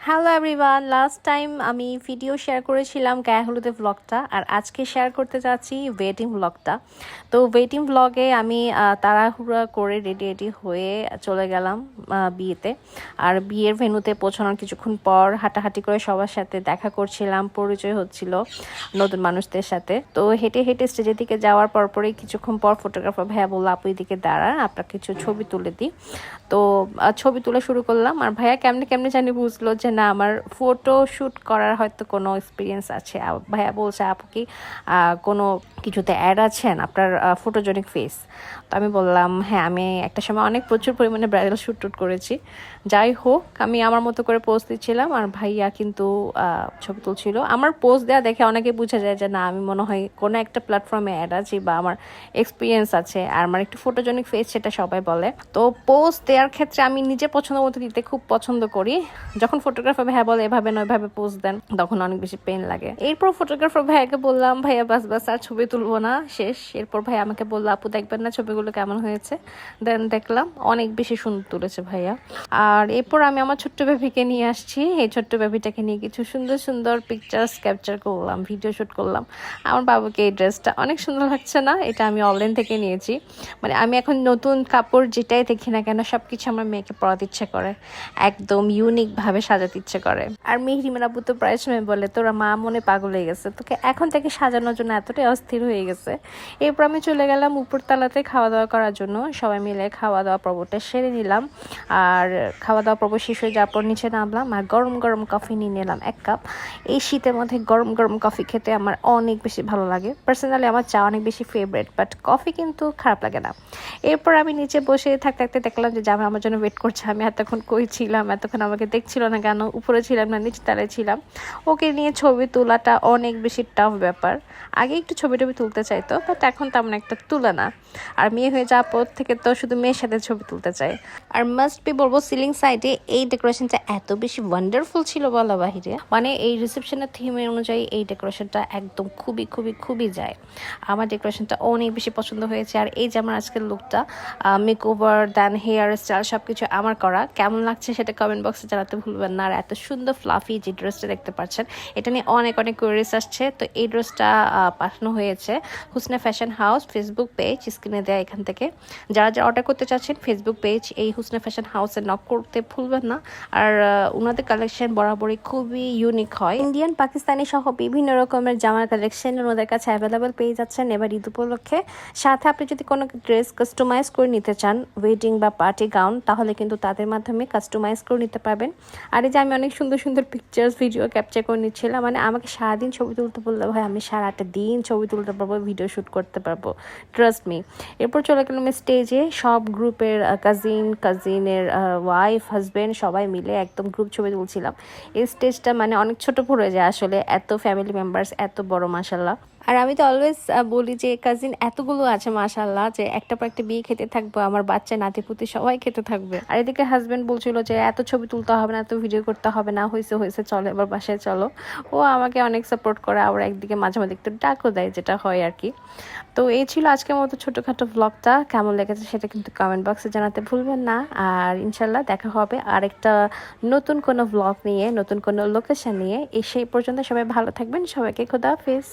Hello everyone, last time আমি video share করেছিলাম গায়ে হলুদের ব্লগটা, আর আজকে শেয়ার করতে যাচ্ছি ওয়েডিং ব্লগটা। তো ওয়েডিং ব্লগে আমি তাড়াহুড়া করে রেডি হয়ে চলে গেলাম বিয়েতে। আর বিয়ের ভেন্যুতে পৌঁছানোর কিছুক্ষণ পর হাঁটাহাঁটি করে সবার সাথে দেখা করছিলাম, পরিচয় হচ্ছিল নতুন মানুষদের সাথে। তো হেঁটে হেঁটে স্টেজের দিকে যাওয়ার পরপরই কিছুক্ষণ পর ফটোগ্রাফার ভাইয়া বললো, আপু এদিকে দাঁড়ান, আপনার কিছু ছবি তুলে দিই। তো ছবি তোলা শুরু করলাম, আর ভাইয়া কেমনে কেমনে জানি বুঝলো যে না আমার ফটো শ্যুট করার হয়তো কোনো এক্সপিরিয়েন্স আছে। ভাইয়া বলছে, আপু কি কোনো কিছুতে অ্যাড আছেন, আপনার ফটোজেনিক ফেস। তো আমি বললাম হ্যাঁ, আমি একটা সময় প্রচুর পরিমাণে ব্রাইডাল শ্যুট টুট করেছি। যাই হোক, আমি আমার মতো করে পোজ দিচ্ছিলাম, আর ভাইয়া কিন্তু ছবি তুলছিল। আমার পোজ দেওয়া দেখে অনেকে বুঝা যায় যে না আমি মনে হয় কোনো একটা প্ল্যাটফর্মে অ্যাড আছি বা আমার এক্সপিরিয়েন্স আছে, আর আমার একটু ফটোজেনিক ফেস, সেটা সবাই বলে। তো পোজ দেওয়ার ক্ষেত্রে আমি নিজে পছন্দ মতো দিতে খুব পছন্দ করি। যখন ফটোগ্রাফার ভাইয়া বলে এভাবে নয় এভাবে পোজ দেন, তখন অনেক বেশি পেন লাগে। এরপর ফটোগ্রাফার ভাইয়াকে বললাম, ভাইয়া বাস বাস আর ছবি তুলবো না, শেষ। এরপর ভাইয়া আমাকে বললো, আপু দেখবেন না ছবিগুলো কেমন হয়েছে? দেন দেখলাম অনেক বেশি সুন্দর তুলেছে ভাইয়া। আর এরপর আমি আমার ছোট্ট বেবিকে নিয়ে আসছি। এই ছোট্ট বেবিটাকে নিয়ে কিছু সুন্দর সুন্দর পিকচার্স ক্যাপচার করলাম, ভিডিও শ্যুট করলাম। আমার বাবুকে এই ড্রেসটা অনেক সুন্দর লাগছে না? এটা আমি অনলাইন থেকে নিয়েছি। মানে আমি এখন নতুন কাপড় যেটাই দেখি না কেন সবকিছু আমার মেয়েকে পরাতে ইচ্ছে করে, একদম ইউনিকভাবে সাজাতে ইচ্ছে করে। আর মেহরিমান আপু তো প্রায় সময় বলে, তোরা মা মনে পাগল হয়ে গেছে, তোকে এখন থেকে সাজানোর জন্য এতটাই অস্থির হয়ে গেছে। এরপর আমি চলে গেলাম উপরতলাতে খাওয়া দাওয়া করার জন্য। সবাই মিলে খাওয়া দাওয়া পর্বটা সেরে নিলাম। আর খাওয়া দাওয়া পর্ব শেষ হয়ে যাওয়ার পর নিচে নামলাম, আর গরম গরম কফি নিয়ে নিলাম 1 কাপ। এই শীতের মধ্যে গরম গরম কফি খেতে আমার অনেক বেশি ভালো লাগে। পার্সোনালি আমার চা অনেক বেশি ফেভারিট, বাট কফি কিন্তু খারাপ লাগে না। এরপর আমি নিচে বসে থাকতে থাকতে দেখলাম যে জামাই আমার জন্য ওয়েট করছে। আমি এতক্ষণ কই ছিলাম, এতক্ষণ আমাকে দেখছিল না কেন? উপরে ছিলাম না নিচে তলায় ছিলাম। ওকে নিয়ে ছবি তোলাটা অনেক বেশি টাফ ব্যাপার। আগে একটু ছবি টবি তুলতে চাইতো, বাট এখন তেমন একটা তুলে না। আর মেয়ে হয়ে যাওয়ার পর থেকে তো শুধু মেয়ের সাথে ছবি তুলতে চাই। আর মাস্ট বি বলবো, সিলিং সাইডে এই ডেকোরেশনটা এত বেশি ওয়ান্ডারফুল ছিল বলা বাহিরে। মানে এই রিসেপশনের থিমের অনুযায়ী এই ডেকোরেশনটা একদম খুবই খুবই খুবই যায়। আমার ডেকোরেশনটা অনেক বেশি পছন্দ হয়েছে। আর এই যে আমার আজকের লুকটা, মেকওভার দেন হেয়ার স্টাইল সবকিছু আমার করা, কেমন লাগছে সেটা কমেন্ট বক্সে জানাতে ভুলবেন না। আর এত সুন্দর ফ্লাফি যে ড্রেসটা দেখতে পাচ্ছেন, এটা নিয়ে অনেক অনেক কোয়েরিজ আসছে। তো এই ড্রেসটা পাঠানো হয়েছে Husna fashion house Facebook page, স্ক্রিনে দেয়া এখান থেকে। যারা যারা অর্ডার করতে চাচ্ছেন ফেসবুক পেজ এই হুসনা ফ্যাশন হাউসে নক করতে ভুলবেন না। আর ওনাদের কালেকশন বরাবরই খুবই ইউনিক হয়। ইন্ডিয়ান পাকিস্তানি সহ বিভিন্ন রকমের জামার কালেকশন ওনাদের কাছে অ্যাভেলেবেল পেয়ে যাচ্ছেন এবার ঈদ উপলক্ষে। সাথে আপনি যদি কোনো ড্রেস কাস্টমাইজ করে নিতে চান, ওয়েডিং বা পার্টি গাউন, তাহলে কিন্তু তাদের মাধ্যমে কাস্টমাইজ করে নিতে পারবেন। আর এই যে আমি অনেক সুন্দর সুন্দর পিকচার্স ভিডিও ক্যাপচার করে নিচ্ছিলাম। মানে আমাকে সারাদিন ছবি তুলতে বললে ভাই আমি সারাটা দিন ছবি তুলতে পারবো, ভিডিও শ্যুট করতে পারবো, ট্রাস্ট মি। এরপর চলে গেলাম স্টেজে। সব গ্রুপের কাজিনের ওয়াইফ হাজব্যান্ড সবাই মিলে একদম গ্রুপ ছবি তুলছিলাম। এই স্টেজটা মানে অনেক ছোট পড়ে যায় আসলে, এত ফ্যামিলি মেম্বার্স এত বড় মাশাল্লাহ। আর আমি তো অলওয়েজ বলি যে কাজিন এতগুলো আছে মাশাল্লাহ, যে একটা পর একটা বিয়ে খেতে থাকবো, আমার বাচ্চা নাতিপুতি সবাই খেতে থাকবে। আর এদিকে হাজবেন্ড বলছিল যে এত ছবি তুলতে হবে না, এত ভিডিও করতে হবে না, হয়েছে হয়েছে চলো এবার বাসায় চলো। ও আমাকে অনেক সাপোর্ট করে, আবার একদিকে মাঝে মাঝে একটু ডাকও দেয়, যেটা হয় আর কি। তো এই ছিল আজকের মতো ছোটোখাটো ব্লগটা। কেমন লেগেছে সেটা কিন্তু কমেন্ট বক্সে জানাতে ভুলবেন না। আর ইনশাল্লাহ দেখা হবে আরেকটা নতুন কোনো ব্লগ নিয়ে, নতুন কোনো লোকেশন নিয়ে। সেই পর্যন্ত সবাই ভালো থাকবেন, সবাইকে খোদা হাফেজ।